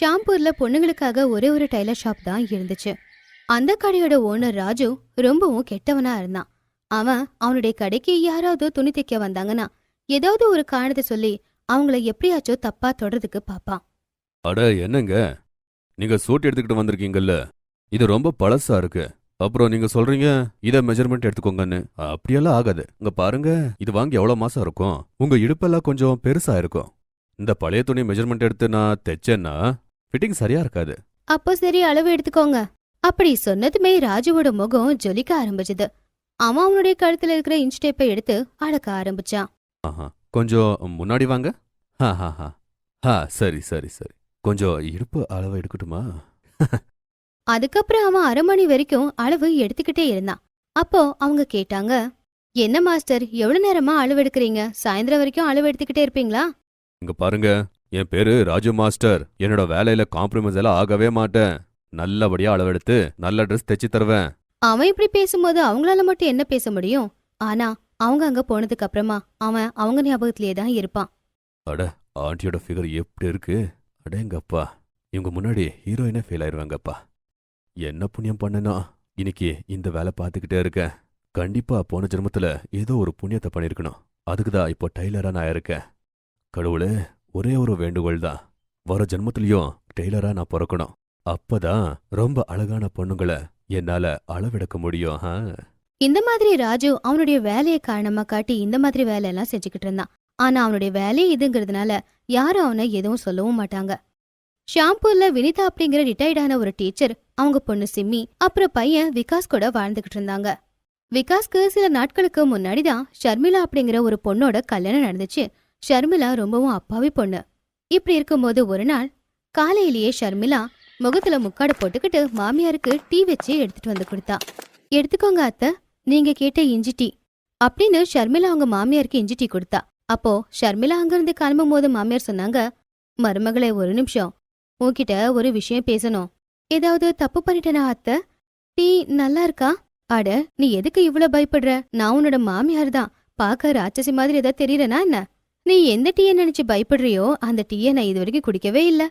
ஷாம்பூர்ல பொண்ணுங்களுக்காக ஒரே ஒரு tailor shop தான் இருந்துச்சு. அந்த கடையோட ஓனர் ராஜு ரொம்பவும் கெட்டவனா இருந்தான். அவன் அவனுடைய கடைக்கு யாராவது துணி தைக்க வந்தாங்கன்னா ஏதாவது ஒரு காரணத்தை சொல்லி அவங்கள எப்படியாச்சும் தப்பா தொடறதுக்கு பாப்பான். அட என்னங்க, நீங்க சூட் எடுத்துக்கிட்டு வந்திருக்கீங்கல்ல, இது ரொம்ப பழசா இருக்கு. அப்புறம் நீங்க சொல்றீங்க இத மெஜர்மெண்ட் எடுத்துக்கோங்கன்னு. அப்படியெல்லாம் ஆகாது. இங்க பாருங்க, இது வாங்கி எவ்வளவு மாசம் இருக்கும். உங்க இடுப்பெல்லாம் கொஞ்சம் பெருசா இருக்கும். இந்த பழைய துணி மெஜர்மெண்ட் எடுத்து நான் தைச்சேன்னா ஃபிட்டிங் சரியா இருக்காது. அப்போ சரி, அளவு எடுத்துக்கோங்க. அப்படி சொன்னதுமே ராஜுவோட முகம் ஜொலிக்க ஆரம்பிச்சது. அவன் அவனுடைய கழுத்துல இருக்கிற இன்ச் டேப்பை எடுத்து அளக்க ஆரம்பிச்சான். ஆஹா, கொஞ்சம் முன்னாடி வாங்க. சரி சரி சரி, கொஞ்சம் இடுப்பு அளவு எடுக்கட்டுமா? அதுக்கப்புறம் அவன் 1/2 மணி வரைக்கும் அளவு எடுத்துக்கிட்டே இருந்தான். அப்போ அவங்க கேட்டாங்க, என்ன மாஸ்டர், எவ்வளவு நேரமா அளவு எடுக்கிறீங்க? சாயந்தரம் வரைக்கும் அளவு எடுத்துக்கிட்டே இருப்பீங்களா? இங்க பாருங்க, என் பேரு ராஜு மாஸ்டர். என்னோட வேலையில காம்ப்ரமைஸ் எல்லாம் ஆகவே மாட்டேன். நல்லபடியா அளவெடுத்து நல்ல ட்ரெஸ் தைச்சு தருவேன். அவன் இப்படி பேசும்போது அவங்களால மட்டும் என்ன பேச முடியும்? ஆனா அவங்க அங்க போனதுக்கு அப்புறமா அவன் அவங்க ஞாபகத்திலேயே தான் இருப்பான். அட, ஆண்டியோட ஃபிகர் எப்படி இருக்கு! அடேங்கப்பா, இவங்க முன்னாடி ஹீரோயினே ஃபெயில் ஆயிருவாங்கப்பா. என்ன புண்ணியம் பண்ணனா இன்னைக்கு இந்த வேலை பார்த்துக்கிட்டே இருக்கேன். கண்டிப்பா போன ஜென்மத்துல ஏதோ ஒரு புண்ணியத்தை பண்ணிருக்கணும். அதுக்குதான் இப்போ டைலரா நான் இருக்கேன். கடவுளே, ஒரே ஒரு வேண்டுகோள் தான், வர ஜென்மத்திலயும் டெய்லரா நான் பிறக்கணும். அப்பதான் ரொம்ப அழகான பொண்ணுங்களை என்னால அளவெடுக்க முடியும். இந்த மாதிரி ராஜு அவனுடைய வேலையை காரணமா காட்டி இந்த மாதிரி வேலையெல்லாம் செஞ்சுக்கிட்டு இருந்தான். ஆனா அவனுடைய வேலையே இதுங்கிறதுனால யாரும் அவனை எதுவும் சொல்லவும் மாட்டாங்க. ஷாம்பூர்ல வினிதா அப்படிங்கிற ரிட்டையர்டான ஒரு டீச்சர், அவங்க பொண்ணு சிம்மி, அப்புறம் பையன் விகாஸ் கூட வாழ்ந்துகிட்டு இருந்தாங்க. விகாஸ்க்கு சில நாட்களுக்கு முன்னாடிதான் ஷர்மிளா அப்படிங்கிற ஒரு பொண்ணோட கல்யாணம் நடந்துச்சு. ஷர்மிளா ரொம்பவும் அப்பாவி பொண்ணு. இப்படி இருக்கும்போது ஒரு நாள் காலையிலேயே ஷர்மிளா முகத்துல முக்காடு போட்டுக்கிட்டு மாமியாருக்கு டீ வச்சு எடுத்துட்டு வந்து கொடுத்தா. எடுத்துக்கோங்க அத்தை, நீங்க கேட்ட இஞ்சி டீ அப்படின்னு ஷர்மிளா அவங்க மாமியாருக்கு இஞ்சி டீ கொடுத்தா. அப்போ ஷர்மிளா அங்கிருந்து கிளம்பும் போது மாமியார் சொன்னாங்க, மருமகளே, ஒரு நிமிஷம், உன்கிட்ட ஒரு விஷயம் பேசணும். ஏதாவது தப்பு பண்ணிட்டேனா அத்தை? டீ நல்லா இருக்கா? அட, நீ எதுக்கு இவ்வளவு பயப்படுற? நான் உன்னோட மாமியார் தான். பாக்க ராட்சசி மாதிரி ஏதாவது தெரியறனா என்ன? நீ எந்த டீயை நினைச்சு பயப்படுறியோ அந்த டீயை நான் இது வரைக்கும் குடிக்கவே இல்ல.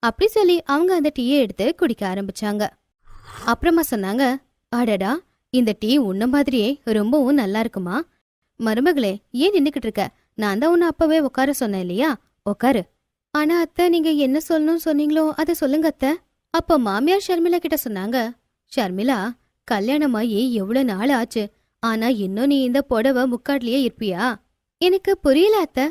அப்படி சொல்லி அவங்க அந்த டீயை எடுத்து குடிக்க ஆரம்பிச்சாங்க. அப்புறமா சொன்னாங்க, அடடா, இந்த டீ உன்ன மாதிரியே ரொம்பவும் நல்லா இருக்குமா? மருமகளே, ஏன் நின்னுக்கிட்டு இருக்க? நான் தான் உன்னை அப்பவே உட்கார சொன்னேன் இல்லையா? உட்காரு. ஆனா அத்தை, நீங்க என்ன சொல்லணும்னு சொன்னீங்களோ அதை சொல்லுங்க அத்தை. அப்போ மாமியார் ஷர்மிளா கிட்ட சொன்னாங்க, ஷர்மிளா, கல்யாணமாயி எவ்வளவு நாள் ஆச்சு, ஆனா இன்னும் நீ இந்த புடவை முக்காட்லயே இருப்பியா? எனக்கு புரியல அத்தை.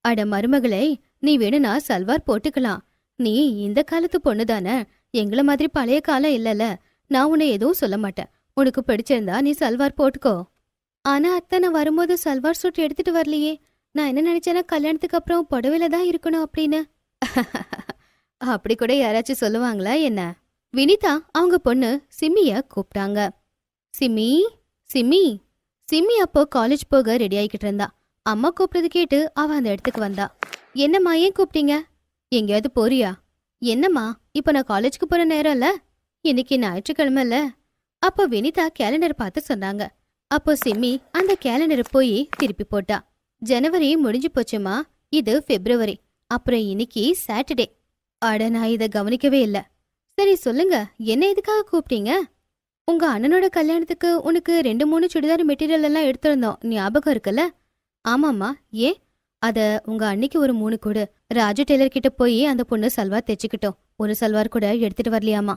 அட மருமகளே, நீ வேணும்னா சல்வார் போட்டுக்கலாம். நீ இந்த காலத்து பொண்ணுதானே, எங்கள மாதிரி பழைய காலம் இல்லல. நான் உன்னை எதுவும் சொல்ல மாட்டேன். உனக்கு பிடிச்சிருந்தா நீ சல்வார் போட்டுக்கோ. ஆனா அத்தை, நான் வரும்போது சல்வார் சூட் எடுத்துட்டு வரலையே. நான் என்ன நினைச்சேன்னா கல்யாணத்துக்கு அப்புறம் புடவையில தான் இருக்கணும் அப்படின்னு. அப்படி கூட யாராச்சும் சொல்லுவாங்களா என்ன? வினிதா அவங்க பொண்ணு சிம்மிய கூப்பிட்டாங்க. சிம்மி, சிம்மி. சிம்மி அப்போ காலேஜ் போக ரெடி ஆகிக்கிட்டு இருந்தா. அம்மா கூப்பிட்டது கேட்டு அவ அந்த இடத்துக்கு வந்தா. என்னம்மா, ஏன் கூப்பிட்டீங்க? எங்கேயாவது போறியா? என்னம்மா, இப்ப நான் காலேஜ்க்கு போற நேரம் இல்ல, இன்னைக்கு ஞாயிற்றுக்கிழமை இல்ல. அப்போ வினிதா கேலண்டர் பார்த்து சொன்னாங்க. அப்போ சிம்மி அந்த கேலண்டரை போய் திருப்பி போட்டா. ஜனவரி முடிஞ்சு போச்சுமா, இது பிப்ரவரி, அப்புறம் இன்னைக்கு சாட்டர்டே. அட, நான் இதை கவனிக்கவே இல்ல. சரி சொல்லுங்க, என்ன எதுக்காக கூப்பிட்டீங்க? உங்க அண்ணனோட கல்யாணத்துக்கு உனக்கு 2-3 சுடிதார் மெட்டீரியல் எல்லாம் எடுத்திருந்தோம், ஞாபகம் இருக்குல்ல? ஆமாம்மா, ஏன்? அத உங்க அன்னைக்கு ஒரு 3 கொடு. ராஜு டெய்லர் கிட்ட போய் அந்த பொண்ணு சல்வார் தைச்சுக்கிட்டோம். ஒரு சல்வார் கூட எடுத்துட்டு வரலையாமா.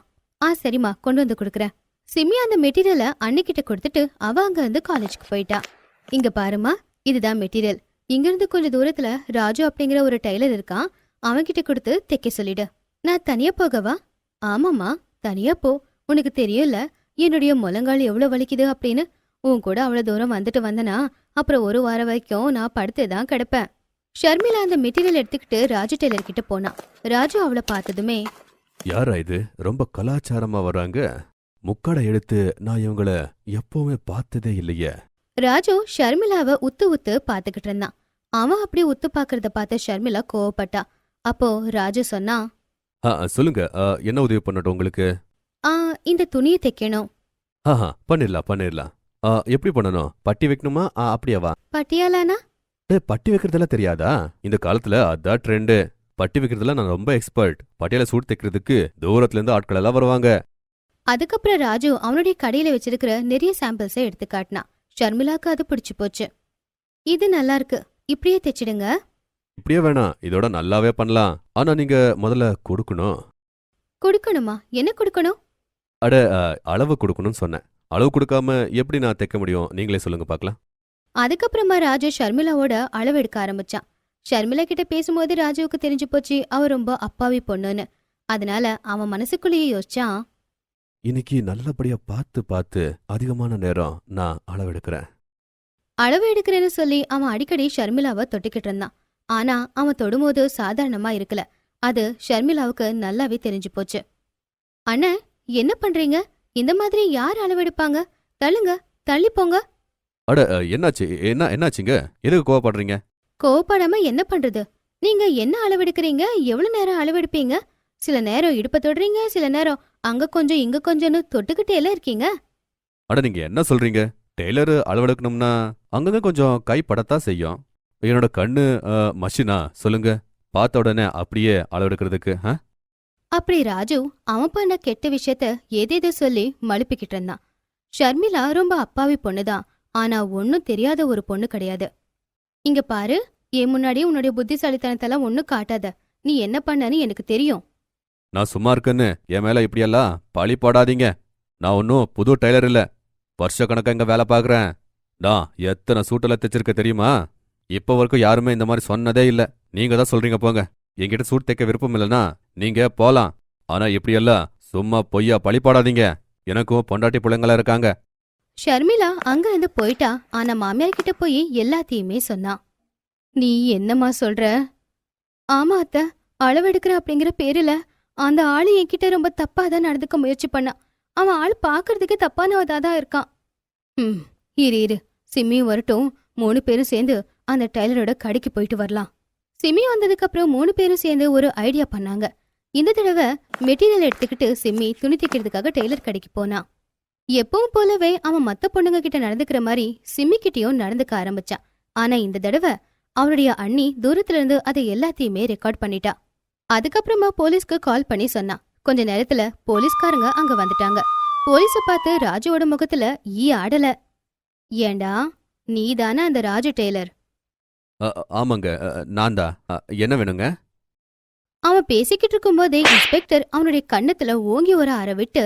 சரிம்மா, கொண்டு வந்து கொடுக்குறேன். சிம்மி அந்த மெட்டீரியலை அன்னிக்கிட்ட கொடுத்துட்டு அவ அங்க இருந்து காலேஜுக்கு போயிட்டா. இங்க பாருமா, இதுதான் மெட்டீரியல். இங்கிருந்து கொஞ்சம் தூரத்துல ராஜு அப்படிங்கிற ஒரு டெய்லர் இருக்கான், அவன்கிட்ட கொடுத்து தைக்க சொல்லிடு. நான் தனியா போகவா? ஆமாம்மா, தனியா போ. உனக்கு தெரியும்ல என்னுடைய முழங்கால் எவ்வளவு வலிக்குது அப்படின்னு. உன் கூட அவ்வளவு தூரம் வந்துட்டு வந்தனா அப்புறம் ஒரு வாரம் வரைக்கும் நான் படுத்துதான் கிடப்பேன். ஷர்மிளா அந்த மெட்டீரியல் எடுத்துக்கிட்டு ராஜு டெய்லர் கிட்ட போனா. ராஜு அவளை பார்த்ததுமே, யாரா இது? ரொம்ப கலாச்சாரமா வர்றாங்க. முக்காடை எடுத்து நான் இவங்கள எப்பவுமே பார்த்ததே இல்லையே. ராஜு ஷர்மிளாவை உத்து உத்து பாத்துக்கிட்டு இருந்தான். அவன் அப்படி உத்து பாக்குறத பார்த்த ஷர்மிளா கோவப்பட்டா. அப்போ ராஜு சொன்னா, சொல்லுங்க, என்ன உதவி பண்ணட்டும் உங்களுக்கு? இந்த துணியை தைக்கணும். பண்ணிடலாம். எப்படி பண்ணணும்? பட்டி வைக்கணுமா? அப்படியாவா? பட்டியாலானா? பட்டி வைக்கிறதெல்லாம் தெரியாதா? இந்த காலத்துல அதான் ட்ரெண்டு. பட்டி வைக்கிறதுல நான் ரொம்ப எக்ஸ்பர்ட். பட்டியால சூட் தைக்கிறதுக்கு தூரத்துல இருந்து ஆட்கள் எல்லாம் வருவாங்க. அதுக்கப்புறம் ராஜு அவனுடைய கடையில வச்சிருக்கிற நிறைய சாம்பிள்ஸை எடுத்து காட்டினான். ஷர்மிளாக்கு அது பிடிச்சு போச்சு. இது நல்லா இருக்கு, இப்படியே தைச்சிடுங்க. இப்படியே வேணாம், இதோட நல்லாவே பண்ணலாம். ஆனா நீங்க முதல்ல கொடுக்கணும். கொடுக்கணுமா? என்ன கொடுக்கணும்? அட அளவு கொடுக்கணும்னு சொன்னேன். அளவு கொடுக்காம எப்படி நான் தைக்க முடியும்? நீங்களே சொல்லுங்க பார்க்கலாம். அதுக்கப்புறமா ராஜு ஷர்மிளாவோட அளவு எடுக்க ஆரம்பிச்சான். ஷர்மிளா கிட்ட பேசும்போது ராஜுவுக்கு தெரிஞ்சு போச்சு அவ ரொம்ப அப்பாவி பொண்ணுன்னு. அதனால அவன் மனசுக்குள்ளேயே யோசிச்சான், இன்னைக்கு நல்லபடியா பார்த்து பார்த்து அதிகமான நேரம் நான் அளவெடுக்கிறேன். அளவு எடுக்கிறேன்னு சொல்லி அவன் அடிக்கடி ஷர்மிளாவை தொட்டுக்கிட்டு இருந்தான். ஆனா அவன் தொடும்போது சாதாரணமா இருக்கல. அது ஷர்மிளாவுக்கு நல்லாவே தெரிஞ்சு போச்சு. அண்ணே, என்ன பண்றீங்க? இந்த மாதிரி யார் அளவெடுப்பாங்க? தள்ளுங்க, தள்ளி போங்க. அட என்னாச்சு? என்னாச்சுங்க? எதுக்கு கோவப்படுறீங்க? கோவப்படாம என்ன பண்றது? நீங்க என்ன அளவெடுக்கிறீங்க? எவ்வளவு நேரம் அளவெடுப்பீங்க? சில நேரம் இடுப்ப தொடுறீங்க, சில நேரம் அங்க கொஞ்சம் இங்க கொஞ்சம்னு தொட்டுக்கிட்டேல இருக்கீங்க. அட நீங்க என்ன சொல்றீங்க? டெய்லர் அளவெடுக்கணும்னா அங்கங்க கொஞ்சம் கை படத்தான் செய்யும். என்னோட கண்ணு மஷினா? சொல்லுங்க, பார்த்த உடனே அப்படியே அளவெடுக்கிறதுக்கு. அப்படி ராஜு அவன் பண்ண கெட்ட விஷயத்த ஏதேதோ சொல்லி மழுப்பிக்கிட்டு இருந்தான். ஷர்மிளா ரொம்ப அப்பாவி பொண்ணுதான். ஆனா ஒன்னும் தெரியாத ஒரு பொண்ணு கிடையாது. இங்க பாரு, என் முன்னாடி உன்னுடைய புத்திசாலித்தனத்தெல்லாம் ஒன்னும் காட்டாத. நீ என்ன பண்ணன்னு எனக்கு தெரியும். நான் சும்மா இருக்கேன்னு என் மேல இப்படியெல்லாம் பழி போடாதீங்க. நான் ஒன்னும் புது டெய்லர் இல்ல. வருஷ கணக்கா இங்க வேலை பாக்குறேன். நான் எத்தனை சூட்டெல்லாம் தைச்சிருக்க தெரியுமா? இப்ப வரைக்கும் யாருமே இந்த மாதிரி சொன்னதே இல்ல. நீங்க தான் சொல்றீங்க போங்க. என்கிட்ட சூட் தைக்க விருப்பம் இல்லைன்னா நீங்க போலாம். ஆனா இப்படியெல்லாம் சும்மா பொய்யா பழி போடாதீங்க. எனக்கும் பொண்டாட்டி பிள்ளைங்களா இருக்காங்க. ஷர்மிளா அங்க இருந்து போயிட்டா. ஆனா மாமியார் கிட்ட போய் எல்லாத்தையுமே சொன்னான். நீ என்னம்மா சொல்ற? ஆமா அத்த, அளவெடுக்கிற அப்படிங்கிற பேருல அந்த ஆளு என்கிட்ட ரொம்ப தப்பாதான் நடந்துக்க முயற்சி பண்ணான். அவன் ஆள் பாக்குறதுக்கு தப்பானவதாதான் இருக்கான். இரு சிம்மியும் வரட்டும், 3 பேரும் சேர்ந்து அந்த டெய்லரோட கடைக்கு போயிட்டு வரலாம். சிம்மி வந்ததுக்கு அப்புறம் 3 பேரும் சேர்ந்து ஒரு ஐடியா பண்ணாங்க. இந்த தடவை மெட்டீரியல் எடுத்துக்கிட்டு சிம்மி துணி தைக்கிறதுக்காக டெய்லர் கடைக்கு போனான். எப்பவும் போலவே அவன் மத்த பொண்ணுங்க கிட்ட நடந்துக்கிற மாதிரி சிம்மி கிட்டயும் நடந்துக்க ஆரம்பிச்சான். ஆனா இந்த தடவை அவனுடைய அண்ணி தூரத்துல இருந்து அதை எல்லாத்தையுமே ரெக்கார்ட் பண்ணிட்டா. அதுக்கப்புறமா போலீஸ்க்கு கால் பண்ணி சொன்னான். கொஞ்ச நேரத்துல போலீஸ்காரங்க அங்க வந்துட்டாங்க. போலீஸ பார்த்து ராஜுவோட முகத்துல ஈ ஆடல. ஏண்டா, நீதானே அந்த ராஜு டெய்லர்? ஆமாங்க, நான் தான். என்ன வேணுங்க? அவன் பேசிக்கிட்டு இருக்கும் போதே இன்ஸ்பெக்டர் அவனுடைய கண்ணத்துல ஓங்கி ஒரு அறை விட்டு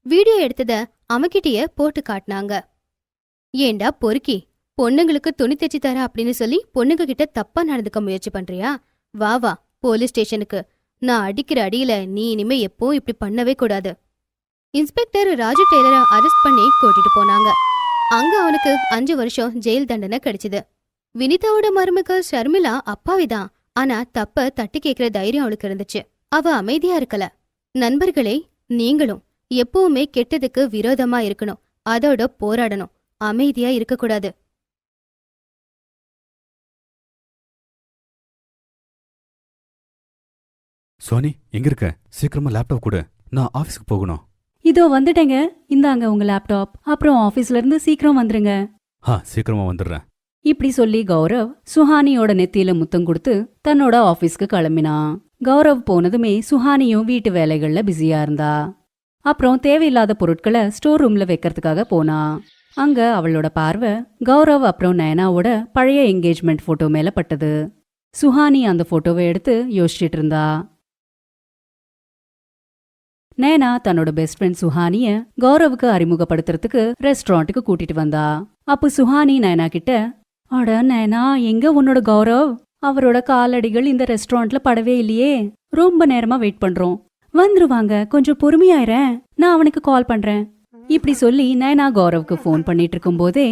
வீடியோ எடுத்தத அவன்கிட்டயே போட்டு காட்டினாங்க. ஏண்டா பொறுக்கி, பொண்ணுங்களுக்கு துணி தைச்சு தர அப்படின்னு சொல்லி பொண்ணுங்க கிட்ட தப்பா நடந்துக்க முயற்சி பண்றியா? வா வா போலீஸ் ஸ்டேஷனுக்கு. நான் அடிக்கிற அடியில நீ இனிமே எப்பவும் இப்படி பண்ணவே கூடாது. இன்ஸ்பெக்டர் ராஜு டெய்லரை அரெஸ்ட் பண்ணி கூட்டிட்டு போனாங்க. அங்க அவனுக்கு 5 வருஷம் ஜெயில் தண்டனை கிடைச்சது. வினிதாவோட மருமகள் ஷர்மிளா அப்பாவிதான். ஆனா தப்ப தட்டி கேட்கிற தைரியம் அவளுக்கு இருந்துச்சு. அவ அமைதியா இருக்கல. நண்பர்களே, நீங்களும் எப்பவுமே கெட்டதுக்கு விரோதமா இருக்கணும். அதோட போராடணும். அமைதியா இருக்கக்கூடாது. சோனி, எங்க இருக்க? சீக்கிரமா லேப்டாப் கொடு, நான் ஆபீஸ்க்கு போகணும். இதோ வந்துட்டேங்க. இந்தாங்க உங்க லேப்டாப். அப்புறம் ஆபீஸ்ல இருந்து சீக்கிரம் வந்துருங்க. சீக்கிரமா வந்துடுறேன். இப்படி சொல்லி கௌரவ் சுஹானியோட நெத்தியில முத்தம் கொடுத்து தன்னோட ஆபீஸ்க்கு கிளம்பினான். கௌரவ் போனதுமே சுஹானியும் வீட்டு வேலைகள்ல பிஸியா இருந்தா. அப்புறம் தேவையில்லாத பொருட்களை ஸ்டோர் ரூம்ல வைக்கிறதுக்காக போனா. அங்க அவளோட பார்வை கௌரவ் அப்புறம் நயனாவோட பழைய என்கேஜ்மெண்ட் போட்டோ மேல பட்டது. சுஹானி அந்த போட்டோவை எடுத்து யோசிச்சுட்டு இருந்தா. நயனா தன்னோட பெஸ்ட் ஃப்ரெண்ட் சுஹானிய கௌரவுக்கு அறிமுகப்படுத்துறதுக்கு ரெஸ்டாரண்ட்டுக்கு கூட்டிட்டு வந்தா. அப்ப சுஹானி நயனா கிட்ட, அட நயனா, எங்க உன்னோட கௌரவ்? அவரோட காலடிகள் இந்த ரெஸ்டாரண்ட்ல படவே இல்லையே. ரொம்ப நேரமா வெயிட் பண்றோம். வந்துருவாங்க, கொஞ்சம் பொறுமையாயிரேன், நான் அவனுக்கு கால் பண்றேன். இப்படி சொல்லி நயனா கௌரவுக்கு ஃபோன் பண்ணிட்டு இருக்கும் போதே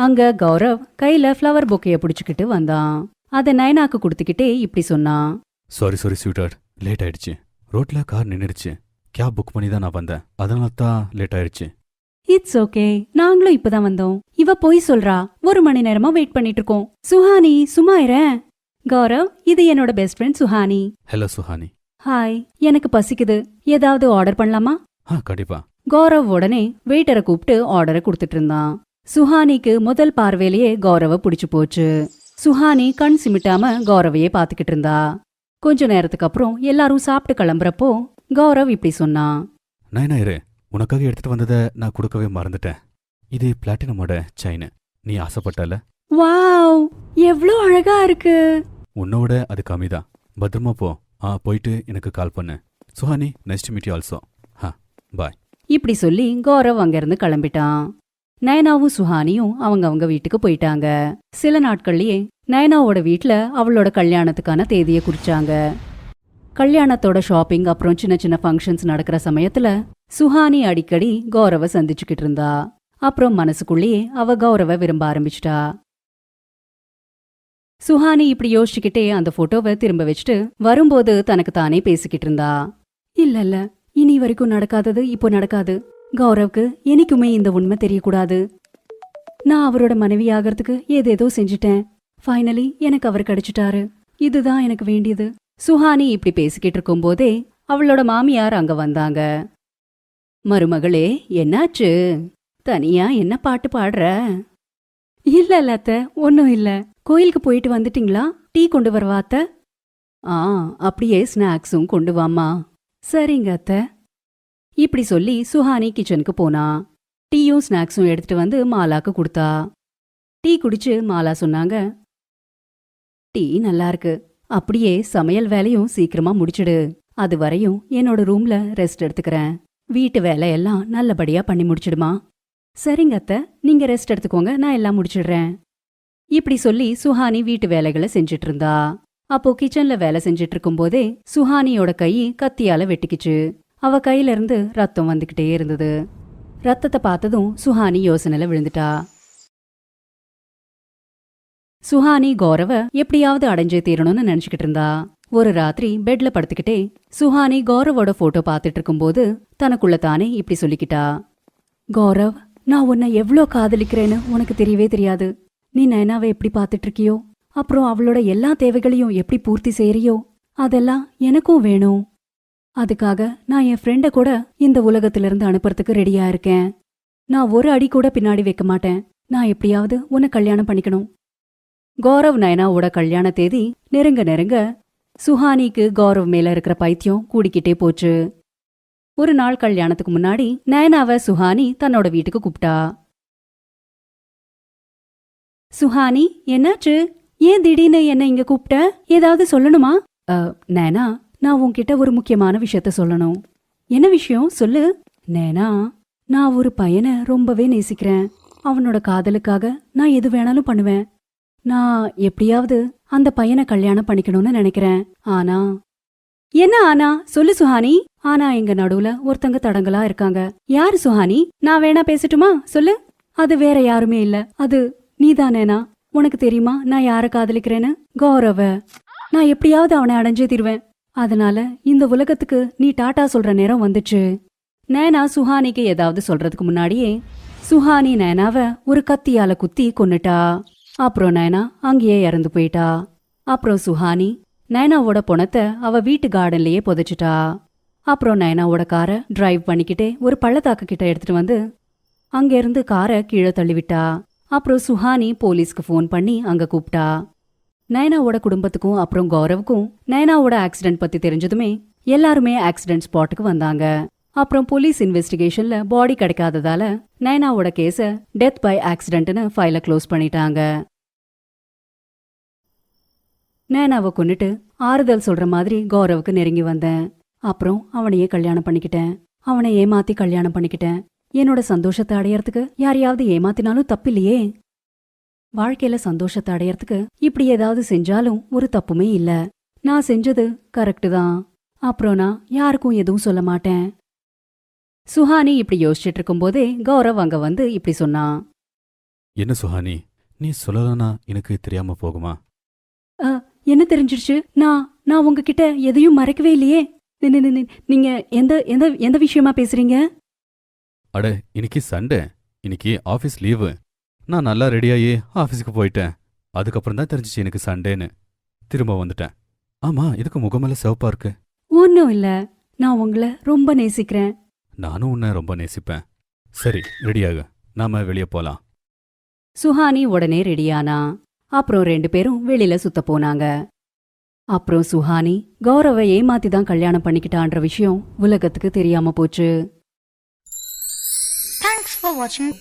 அங்க கௌரவ் கையில ஃப்ளவர் பொக்கைய பிடிச்சுக்கிட்டு வந்தான். அத நயனாக்கு கொடுத்துக்கிட்டே இப்படி சொன்னான். சாரி ஸ்வீட்டார்ட், லேட் ஆயிடுச்சு. ரோட்ல கார் நின்னுடுச்சு. கேப் புக் பண்ணி தான் நான் வந்தேன். அதனால தான் லேட் ஆயிடுச்சு. இட்ஸ் ஓகே, நாங்களும் இப்பதான் வந்தோம். இவ போய் சொல்றா. 1 மணி நேரமா வெயிட் பண்ணிட்டு இருக்கோம். சுஹானி, சும்மா இரேன். கௌரவ், இது என்னோட best friend Suhani. Hello Suhani. Hi, எனக்கு பசிக்குது. ஏதாவது ஆர்டர் பண்ணலாமா? கண்டிப்பா. கௌரவ் உடனே வெயிட்டரை கூப்பிட்டு ஆர்டரை கொடுத்துட்டு இருந்தான். சுஹானிக்கு முதல் பார்வையிலேயே கௌரவ பிடிச்சு போச்சு. சுஹானி கண் சிமிட்டாம கௌரவையே பாத்துக்கிட்டு இருந்தா. கொஞ்ச நேரத்துக்கு அப்புறம் எல்லாரும் சாப்பிட்டு கிளம்புறப்போ கௌரவ் இப்படி சொன்னான். நைனா இரு, உனக்காக எடுத்துட்டு வந்ததை நான் கொடுக்கவே மறந்துட்டேன். இது பிளாட்டினமோட செயின். நீ ஆசைப்பட்டல. வாவ், எவ்ளோ அழகா இருக்கு. உன்னோட அது கம்மிதான். பத்திரமா போ. போயிட்டு எனக்கு கால் பண்ணு. Suhani, nice to meet you also. Bye. இப்படி சொல்லி கௌரவ் அங்கிருந்து கிளம்பிட்டான். நயனாவும் சுஹானியும் அவங்க வீட்டுக்கு போயிட்டாங்க. சில நாட்கள்லயே நயனாவோட வீட்ல அவளோட கல்யாணத்துக்கான தேதியை குறிச்சாங்க. கல்யாணத்தோட ஷாப்பிங் அப்புறம் சின்ன சின்ன ஃபங்க்ஷன்ஸ் நடக்கிற சமயத்துல சுஹானி அடிக்கடி கௌரவ சந்திச்சுக்கிட்டு இருந்தா. அப்புறம் மனசுக்குள்ளேயே அவ கௌரவ விரும்ப ஆரம்பிச்சிட்டா. சுஹானி இப்படி யோசிச்சுக்கிட்டே அந்த போட்டோவை திரும்ப வச்சுட்டு வரும்போது தனக்கு தானே பேசிக்கிட்டு இருந்தா. இல்ல இனி வரைக்கும் நடக்காதது இப்போ நடக்காது. கௌரவ்க்கு என்னைக்குமே இந்த உண்மை தெரியக்கூடாது. நான் அவரோட மனைவி ஆகிறதுக்கு ஏதேதோ செஞ்சுட்டேன். ஃபைனலி எனக்கு அவர் கிடைச்சிட்டாரு. இதுதான் எனக்கு வேண்டியது. சுஹானி இப்படி பேசிக்கிட்டு இருக்கும்போதே அவளோட மாமியார் அங்க வந்தாங்க. மருமகளே, என்னாச்சு? தனியா என்ன பாட்டு பாடுற? இல்ல அத்த, ஒன்னும் இல்ல. கோயிலுக்கு போயிட்டு வந்துட்டீங்களா? டீ கொண்டு வரவா அத்த? அப்படியே ஸ்நாக்ஸும் கொண்டு வாமா. சரிங்க அத்த. இப்படி சொல்லி சுஹானி கிச்சனுக்கு போனா. டீயும் ஸ்நாக்ஸும் எடுத்துட்டு வந்து மாலாக்கு கொடுத்தா. டீ குடிச்சு மாலா சொன்னாங்க, டீ நல்லா இருக்கு. அப்படியே சமையல் வேலையும் சீக்கிரமா முடிச்சிடு. அது வரையும் என்னோட ரூம்ல ரெஸ்ட் எடுத்துக்கிறேன். வீட்டு வேலையெல்லாம் நல்லபடியா பண்ணி முடிச்சிடுமா. சரிங்க அத்த, நீங்க ரெஸ்ட் எடுத்துக்கோங்க, நான் எல்லாம் முடிச்சிடுறேன். இப்படி சொல்லி சுஹானி வீட்டு வேலைகளை செஞ்சிட்டு இருந்தா. அப்போ கிச்சன்ல வேலை செஞ்சிட்டு இருக்கும்போதே சுஹானியோட கை கத்தியால வெட்டிக்குச்சு. அவ கையில இருந்து ரத்தம் வந்துகிட்டே இருந்தது. ரத்தத்தை பார்த்ததும் சுஹானி யோசனையில விழுந்துட்டா. சுஹானி கௌரவ எப்படியாவது அடைஞ்சே தீரணும்னு நினைச்சுக்கிட்டு இருந்தா. ஒரு ராத்திரி பெட்ல படுத்துக்கிட்டே சுஹானி கௌரவோட போட்டோ பார்த்துட்டு இருக்கும்போது தனக்குள்ள தானே இப்படி சொல்லிக்கிட்டா. கௌரவ், நான் உன்னை எவ்ளோ காதலிக்கிறேன்னு உனக்கு தெரியவே தெரியாது. நீ நயனாவை எப்படி பார்த்துட்டு இருக்கியோ, அப்புறம் அவளோட எல்லா தேவைகளையும் எப்படி பூர்த்தி செய்யறியோ, அதெல்லாம் எனக்கும் வேணும். அதுக்காக நான் என் ஃப்ரெண்ட கூட இந்த உலகத்திலிருந்து அனுப்புறதுக்கு ரெடியா இருக்கேன். நான் ஒரு அடி கூட பின்னாடி வைக்க மாட்டேன். நான் எப்படியாவது உன்னை கல்யாணம் பண்ணிக்கணும். கௌரவ் நயனாவோட கல்யாண தேதி நெருங்க நெருங்க சுஹானிக்கு கௌரவ் மேல இருக்கிற பைத்தியம் கூடிக்கிட்டே போச்சு. ஒரு நாள் கல்யாணத்துக்கு முன்னாடி நயனாவை சுஹானி தன்னோட வீட்டுக்கு கூப்பிட்டா. சுஹானி, என்னாச்சு? ஏன் திடீர்னு என்ன இங்க கூப்பிட்ட? ஏதாவது சொல்லணுமா? நயனா, நான் உன்கிட்ட ஒரு முக்கியமான விஷயத்த சொல்லணும். என்ன விஷயம்? சொல்லு. நயனா, நான் ஒரு பையனை ரொம்பவே நேசிக்கிறேன். அவனோட காதலுக்காக நான் எது வேணாலும் பண்ணுவேன். நான் எப்படியாவது அந்த பையனை கல்யாணம் பண்ணிக்கணும்னு நினைக்கிறேன். ஆனா என்ன ஆனா? சொல்லு சுஹானி. ஆனா எங்க நடுவுல ஒருத்தங்க தடங்களா இருக்காங்க. யாரு சுஹானி? நான் வேணா பேசட்டுமா? சொல்லு. அது வேற யாருமே இல்ல, அது நீதானேனா? உனக்கு தெரியுமா நான் யார காதலிக்கிறேன்னு? கௌரவ. நான் எப்படியாவது அவனை அடைஞ்சே தீருவேன். அதனால இந்த உலகத்துக்கு நீ டாட்டா சொல்ற நேரம் வந்துச்சு. நயனா சுஹானிக்கு ஏதாவது சொல்றதுக்கு முன்னாடியே சுஹானி நயனாவ ஒரு கத்தியால குத்தி கொன்னுட்டா. அப்புறம் நயனா அங்கேயே இறந்து போயிட்டா. அப்புறம் சுஹானி நயனாவோட பொணத்தை அவ வீட்டு கார்டன்லயே புதைச்சிட்டா. அப்புறம் நயனாவோட காரை டிரைவ் பண்ணிக்கிட்டே ஒரு பள்ளத்தாக்கு கிட்ட எடுத்துட்டு வந்து அங்கிருந்து காரை கீழே தள்ளிவிட்டா. அப்புறம் சுஹானி போலீஸ்க்கு ஃபோன் பண்ணி அங்க கூப்பிட்டா. நயனாவோட குடும்பத்துக்கும் அப்புறம் கௌரவுக்கும் நயனாவோட ஆக்சிடென்ட் பத்தி தெரிஞ்சதுமே எல்லாருமே ஆக்சிடென்ட் ஸ்பாட்டுக்கு வந்தாங்க. அப்புறம் போலீஸ் இன்வெஸ்டிகேஷன்ல பாடி கிடைக்காததால நயனாவோட கேஸ டெத் பை ஆக்சிடென்ட்னு ஃபைல க்ளோஸ் பண்ணிட்டாங்க. நயனாவை கொன்னுட்டு ஆறுதல் சொல்ற மாதிரி கௌரவுக்கு நெருங்கி வந்தேன். அப்புறம் அவனையே கல்யாணம் பண்ணிக்கிட்டேன். அவனை ஏமாத்தி கல்யாணம் பண்ணிக்கிட்டேன். என்னோட சந்தோஷத்தை அடையறதுக்கு யாரையாவது ஏமாத்தினாலும் தப்பில்லையே. வாழ்க்கையில சந்தோஷத்தை அடையறதுக்கு இப்படி ஏதாவது செஞ்சாலும் ஒரு தப்புமே இல்ல. நான் செஞ்சது கரெக்டு தான். அப்புறம் நான் யாருக்கும் எதுவும் சொல்ல மாட்டேன். சுஹானி இப்படி யோசிச்சுட்டு இருக்கும்போதே கௌரவ் அங்க வந்து இப்படி சொன்னான். என்ன சுஹானி, நீ சொல்லலனா எனக்கு தெரியாம போகுமா? என்ன தெரிஞ்சிருச்சு? நான் உங்ககிட்ட எதையும் மறைக்கவே இல்லையே. நீங்க எந்த எந்த எந்த விஷயமா பேசுறீங்க? அட, இன்னைக்கு சண்டே. இன்னைக்கு ஆஃபீஸ் லீவு. நான் நல்லா ரெடியாகி ஆஃபீஸுக்கு போயிட்டேன். அதுக்கப்புறம் தான் தெரிஞ்சிச்சு எனக்கு சண்டேன்னு. திரும்ப வந்துட்டேன். ஆமா, இதுக்கு முகமெல்லாம் சிவப்பா இருக்கு. ஒன்னும் இல்ல, நான் உங்களை ரொம்ப நேசிக்கிறேன். நானும் உன்னை ரொம்ப நேசிப்பேன். சரி, ரெடியாக, நாம வெளியே போலாம். சுஹானி உடனே ரெடியானா. அப்புறம் 2 பேரும் வெளியில சுத்த போனாங்க. அப்புறம் சுஹானி கௌரவ ஏமாத்தி தான் கல்யாணம் பண்ணிக்கிட்டான்ற விஷயம் உலகத்துக்கு தெரியாம போச்சு. Thanks for watching.